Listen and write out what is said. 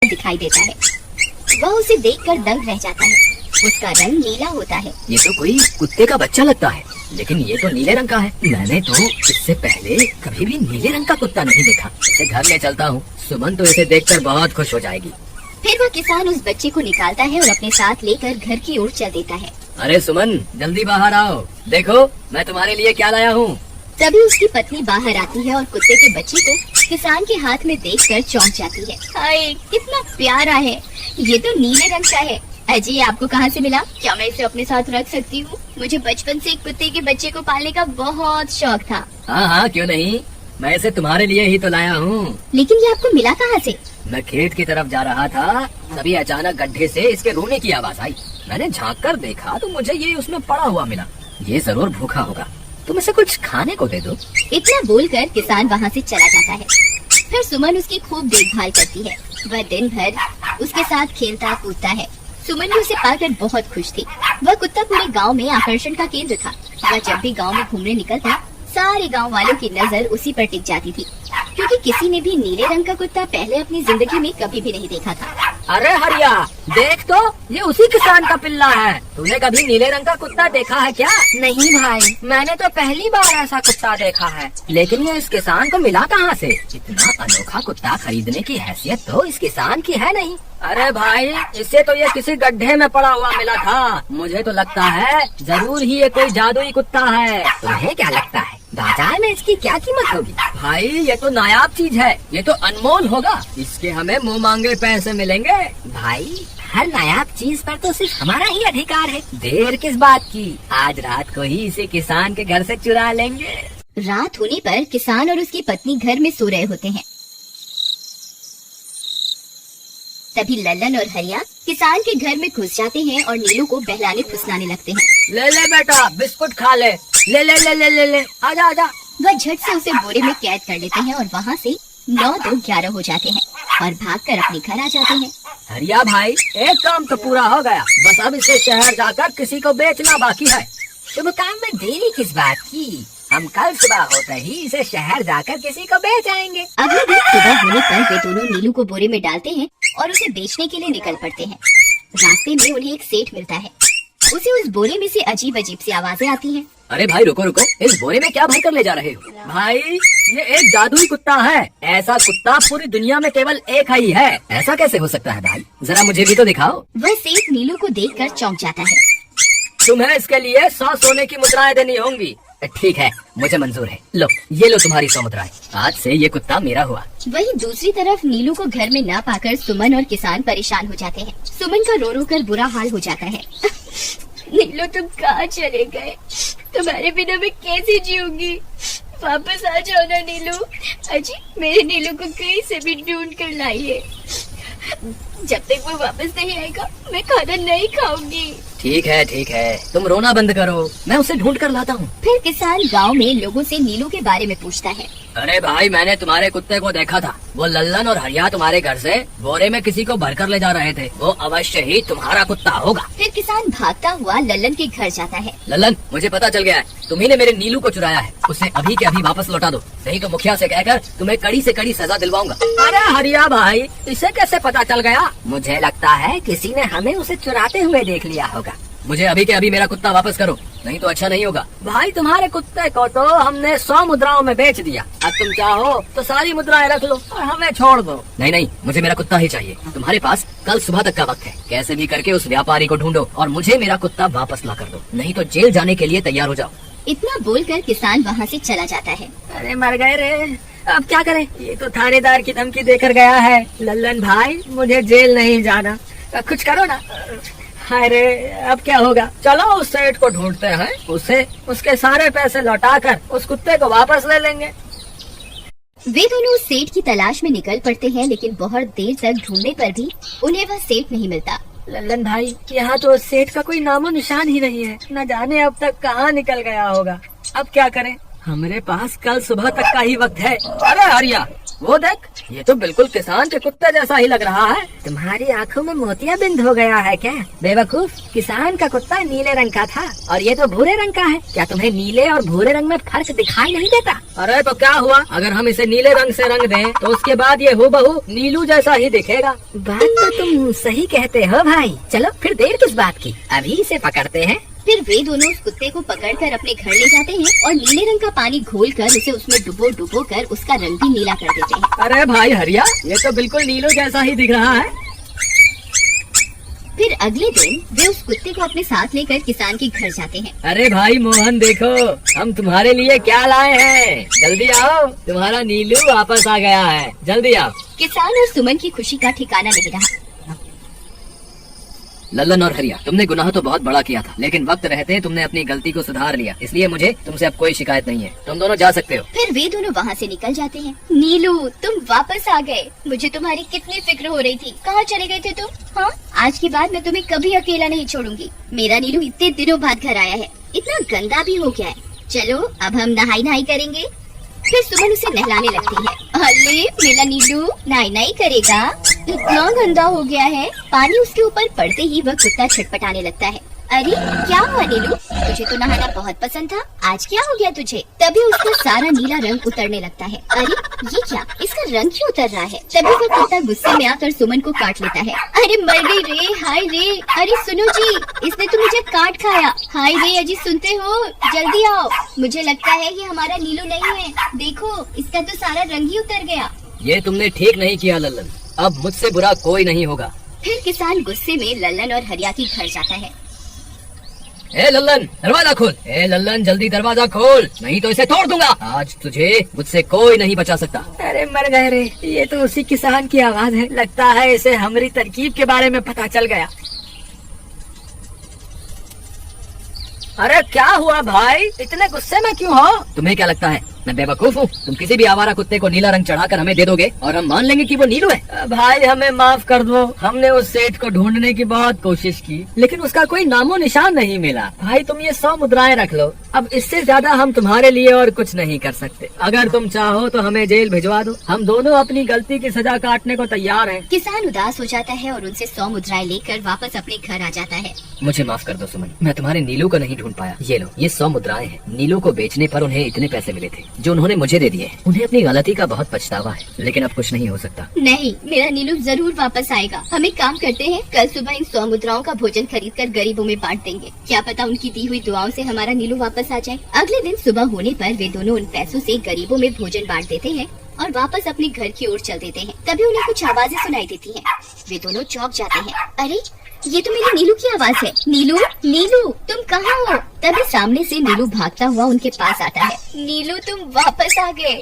दिखाई देता है। वह उसे देखकर दंग रह जाता है। उसका रंग नीला होता है। ये तो कोई कुत्ते का बच्चा लगता है, लेकिन ये तो नीले रंग का है। मैंने तो इससे पहले कभी भी नीले रंग का कुत्ता नहीं देखा। इसे घर ले चलता हूँ, सुमन तो इसे देखकर बहुत खुश हो जाएगी। फिर वह किसान उस बच्चे को निकालता है और अपने साथ लेकर घर की ओर चल देता है। अरे सुमन, जल्दी बाहर आओ, देखो मैं तुम्हारे लिए क्या लाया हूँ। तभी उसकी पत्नी बाहर आती है और कुत्ते के बच्चे को किसान के हाथ में देखकर चौंक जाती है। हाय, कितना प्यारा है, ये तो नीले रंग का है। अजी, आपको कहाँ से मिला? क्या मैं इसे अपने साथ रख सकती हूँ? मुझे बचपन से एक कुत्ते के बच्चे को पालने का बहुत शौक था। हाँ हाँ, क्यों नहीं, मैं इसे तुम्हारे लिए ही तो लाया हूँ। लेकिन ये आपको मिला कहाँ से? मैं खेत की तरफ जा रहा था, तभी अचानक गड्ढे से इसके रोने की आवाज आई। मैंने झांक कर देखा तो मुझे ये उसमें पड़ा हुआ मिला। ये जरूर भूखा होगा, तुम इसे कुछ खाने को दे दो। इतना बोलकर किसान वहाँ से चला जाता है। फिर सुमन उसकी खूब देखभाल करती है। वह दिन भर उसके साथ खेलता कूदता है। सुमन भी उसे पाकर बहुत खुश थी। वह कुत्ता पूरे गांव में आकर्षण का केंद्र था। वह जब भी गांव में घूमने निकलता, सारे गांव वालों की नजर उसी पर टिक जाती थी, क्योंकि किसी ने भी नीले रंग का कुत्ता पहले अपनी जिंदगी में कभी भी नहीं देखा था। अरे हरिया, देख तो, ये उसी किसान का पिल्ला है। तूने कभी नीले रंग का कुत्ता देखा है क्या? नहीं भाई, मैंने तो पहली बार ऐसा कुत्ता देखा है। लेकिन ये इस किसान को मिला कहाँ से? इतना अनोखा कुत्ता खरीदने की हैसियत तो इस किसान की है नहीं। अरे भाई, इससे तो ये किसी गड्ढे में पड़ा हुआ मिला था। मुझे तो लगता है जरूर ही ये कोई जादुई कुत्ता है। तुम्हें क्या लगता है बाजार में इसकी क्या कीमत होगी? भाई, ये तो नायाब चीज है, ये तो अनमोल होगा। इसके हमें मुंह मांगे पैसे मिलेंगे। भाई, हर नायाब चीज पर तो सिर्फ हमारा ही अधिकार है। देर किस बात की, आज रात को ही इसे किसान के घर से चुरा लेंगे। रात होने पर किसान और उसकी पत्नी घर में सो रहे होते हैं। तभी लल्लन और हरिया किसान के घर में घुस जाते हैं और नीलू को बहलाने फुसलाने लगते हैं। ले ले बेटा, बिस्कुट खा ले। ले ले ले ले ले ले, आजा आजा। वह झट से उसे बोरे में कैद कर लेते हैं और वहाँ से 9 2 11 हो जाते हैं और भागकर अपने घर आ जाते हैं। हरिया भाई, एक काम तो पूरा हो गया, बस अब इसे शहर जाकर किसी को बेचना बाकी है। शुभ काम में देरी किस बात की? हम कल सुबह होते ही इसे शहर जाकर किसी को बेच आएंगे। अगले दिन सुबह होने पर वे दोनों नीलू को बोरे में डालते हैं और उसे बेचने के लिए निकल पड़ते हैं। रास्ते में उन्हें एक सेठ मिलता है। उसे उस बोरे में से अजीब अजीब सी आवाजें आती हैं। अरे भाई, रुको रुको, इस बोरे में क्या भर कर ले जा रहे हो? भाई, ये एक जादुई कुत्ता है। ऐसा कुत्ता पूरी दुनिया में केवल एक ही है। ऐसा कैसे हो सकता है भाई? जरा मुझे भी तो दिखाओ। वह सेठ नीलू को देखकर चौंक जाता है। तुम्हें इसके लिए 100 सोने की मुद्राएं देनी होंगी। ठीक है, मुझे मंजूर है। लो, ये लो तुम्हारी 100 मुद्राएं। आज से ये कुत्ता मेरा हुआ। वहीं दूसरी तरफ नीलू को घर में न पाकर सुमन और किसान परेशान हो जाते हैं। सुमन का रो रो कर बुरा हाल हो जाता है। नीलू, तुम कहाँ चले गए? तुम्हारे बिना मैं कैसे जीऊंगी? वापस आ जाओ ना नीलू। अजी, मेरे नीलू को कहीं से भी ढूंढ कर लाइए। जब तक वो वापस नहीं आएगा मैं खाना नहीं खाऊंगी। ठीक है, तुम रोना बंद करो, मैं उसे ढूंढ कर लाता हूँ। फिर किसान गांव में लोगों से नीलू के बारे में पूछता है। अरे भाई, मैंने तुम्हारे कुत्ते को देखा था। वो लल्लन और हरिया तुम्हारे घर से बोरे में किसी को भरकर ले जा रहे थे। वो अवश्य ही तुम्हारा कुत्ता होगा। फिर किसान भागता हुआ लल्लन के घर जाता है। लल्लन, मुझे पता चल गया है, तुम्ही ने मेरे नीलू को चुराया है। उसे अभी के अभी वापस लौटा दो, नहीं तो मुखिया से कहकर तुम्हें कड़ी से कड़ी सजा दिलवाऊंगा। अरे हरिया भाई, इसे कैसे पता चल गया? मुझे लगता है किसी ने हमें उसे चुराते हुए देख लिया होगा। मुझे अभी के अभी मेरा कुत्ता वापस करो, नहीं तो अच्छा नहीं होगा। भाई, तुम्हारे कुत्ते को तो हमने 100 मुद्राओं में बेच दिया। अब तुम चाहो तो सारी मुद्राएं रख लो और हमें छोड़ दो। नहीं, मुझे मेरा कुत्ता ही चाहिए। तुम्हारे पास कल सुबह तक का वक्त है। कैसे भी करके उस व्यापारी को ढूंढो और मुझे मेरा कुत्ता वापस ला कर दो, नहीं तो जेल जाने के लिए तैयार हो जाओ। इतना बोलकर किसान वहाँ से चला जाता है। अरे मर गए रे, अब क्या करें? ये तो थानेदार की धमकी देकर गया है। लल्लन भाई, मुझे जेल नहीं जाना, कुछ करो ना। अरे अब क्या होगा? चलो उस सेठ को ढूंढते हैं, उसे उसके सारे पैसे लौटाकर उस कुत्ते को वापस ले लेंगे। वे दोनों उस सेठ की तलाश में निकल पड़ते हैं, लेकिन बहुत देर तक ढूंढने पर भी उन्हें वह सेठ नहीं मिलता। लल्लन भाई, यहाँ तो उस सेठ का कोई नामो निशान ही नहीं है। न जाने अब तक कहाँ निकल गया होगा। अब क्या करें? हमारे पास कल सुबह तक का ही वक्त है। अरे हरिया, वो देख, ये तो बिल्कुल किसान के कुत्ते जैसा ही लग रहा है। तुम्हारी आंखों में मोतियाबिंद हो गया है क्या? बेवकूफ, किसान का कुत्ता नीले रंग का था और ये तो भूरे रंग का है। क्या तुम्हें नीले और भूरे रंग में फर्क दिखाई नहीं देता? अरे तो क्या हुआ, अगर हम इसे नीले रंग से रंग दें तो उसके बाद ये हूबहू नीलू जैसा ही दिखेगा। बात तो तुम सही कहते हो भाई। चलो फिर देर किस बात की, अभी इसे पकड़ते हैं। फिर वे दोनों उस कुत्ते को पकड़कर अपने घर ले जाते हैं और नीले रंग का पानी घोलकर उसे उसमें डुबो कर उसका रंग भी नीला कर देते हैं। अरे भाई हरिया, ये तो बिल्कुल नीलू जैसा ही दिख रहा है। फिर अगले दिन वे उस कुत्ते को अपने साथ लेकर किसान के घर जाते हैं। अरे भाई मोहन, देखो हम तुम्हारे लिए क्या लाए हैं। जल्दी आओ, तुम्हारा नीलू वापस आ गया है, जल्दी आओ। किसान और सुमन की खुशी का ठिकाना नहीं रहा। लल्लन और हरिया, तुमने गुनाह तो बहुत बड़ा किया था, लेकिन वक्त रहते तुमने अपनी गलती को सुधार लिया, इसलिए मुझे तुमसे अब कोई शिकायत नहीं है। तुम दोनों जा सकते हो। फिर वे दोनों वहाँ से निकल जाते हैं। नीलू, तुम वापस आ गए। मुझे तुम्हारी कितनी फिक्र हो रही थी। कहाँ चले गए थे तुम? हाँ, आज के बाद मैं तुम्हें कभी अकेला नहीं छोड़ूंगी। मेरा नीलू इतने दिनों बाद घर आया है, इतना गंदा भी हो गया है। चलो अब हम नहाई करेंगे। फिर सुमन उसे नहलाने लगती है। अरे मेरा नीलू नहाई करेगा, इतना गंदा हो गया है। पानी उसके ऊपर पड़ते ही वह कुत्ता छटपटाने लगता है। अरे क्या हुआ नीलू, तुझे तो नहाना बहुत पसंद था, आज क्या हो गया तुझे? तभी उसका सारा नीला रंग उतरने लगता है। अरे ये क्या, इसका रंग क्यों उतर रहा है? तभी वह कुत्ता गुस्से में आकर सुमन को काट लेता है। अरे मर गई रे, हाय रे। अरे सुनो जी, इसने तो मुझे काट खाया। हाय रे अजी, सुनते हो? जल्दी आओ, मुझे लगता है ये हमारा नीलू नहीं है। देखो, इसका तो सारा रंग ही उतर गया। ये तुमने ठीक नहीं किया लल्लन, अब मुझसे बुरा कोई नहीं होगा। फिर किसान गुस्से में लल्लन और हरिया के घर जाता है। ए लल्लन, दरवाजा खोल। ए लल्लन, जल्दी दरवाजा खोल, नहीं तो इसे तोड़ दूंगा। आज तुझे मुझसे कोई नहीं बचा सकता। अरे मर गए रे, ये तो उसी किसान की आवाज है। लगता है इसे हमारी तरकीब के बारे में पता चल गया। अरे क्या हुआ भाई, इतने गुस्से में क्यों हो? तुम्हें क्या लगता है मैं बेवकूफ हूँ? तुम किसी भी आवारा कुत्ते को नीला रंग चढ़ाकर हमें दे दोगे और हम मान लेंगे कि वो नीलू है? भाई हमें माफ कर दो, हमने उस सेठ को ढूंढने की बहुत कोशिश की, लेकिन उसका कोई नामो निशान नहीं मिला। भाई तुम ये 100 मुद्राएं रख लो, अब इससे ज्यादा हम तुम्हारे लिए और कुछ नहीं कर सकते। अगर तुम चाहो तो हमें जेल भिजवा दो, हम दोनों अपनी गलती की सजा काटने को तैयार हैं। किसान उदास हो जाता है और उनसे 100 मुद्राएं लेकर वापस अपने घर आ जाता है। मुझे माफ कर दो सुमन, मैं तुम्हारे नीलू को नहीं ढूंढ पाया। ये लो, ये 100 मुद्राएं हैं। नीलू को बेचने पर उन्हें इतने पैसे मिले थे जो उन्होंने मुझे दे दिए। उन्हें अपनी गलती का बहुत पछतावा है, लेकिन अब कुछ नहीं हो सकता। नहीं, मेरा नीलू जरूर वापस आएगा। हम एक काम करते हैं, कल सुबह इन 100 मुद्राओं का भोजन खरीदकर गरीबों में बांट देंगे। क्या पता उनकी दी हुई दुआओं से हमारा नीलू वापस आ जाए। अगले दिन सुबह होने पर वे दोनों उन पैसों से गरीबों में भोजन बांट देते हैं और वापस अपने घर की ओर चल देते हैं। तभी उन्हें कुछ आवाजें सुनाई देती हैं। वे दोनों चौंक जाते हैं। अरे ये तो मेरे नीलू की आवाज है। नीलू, नीलू तुम कहाँ हो? तभी सामने से नीलू भागता हुआ उनके पास आता है। नीलू तुम वापस आ गए।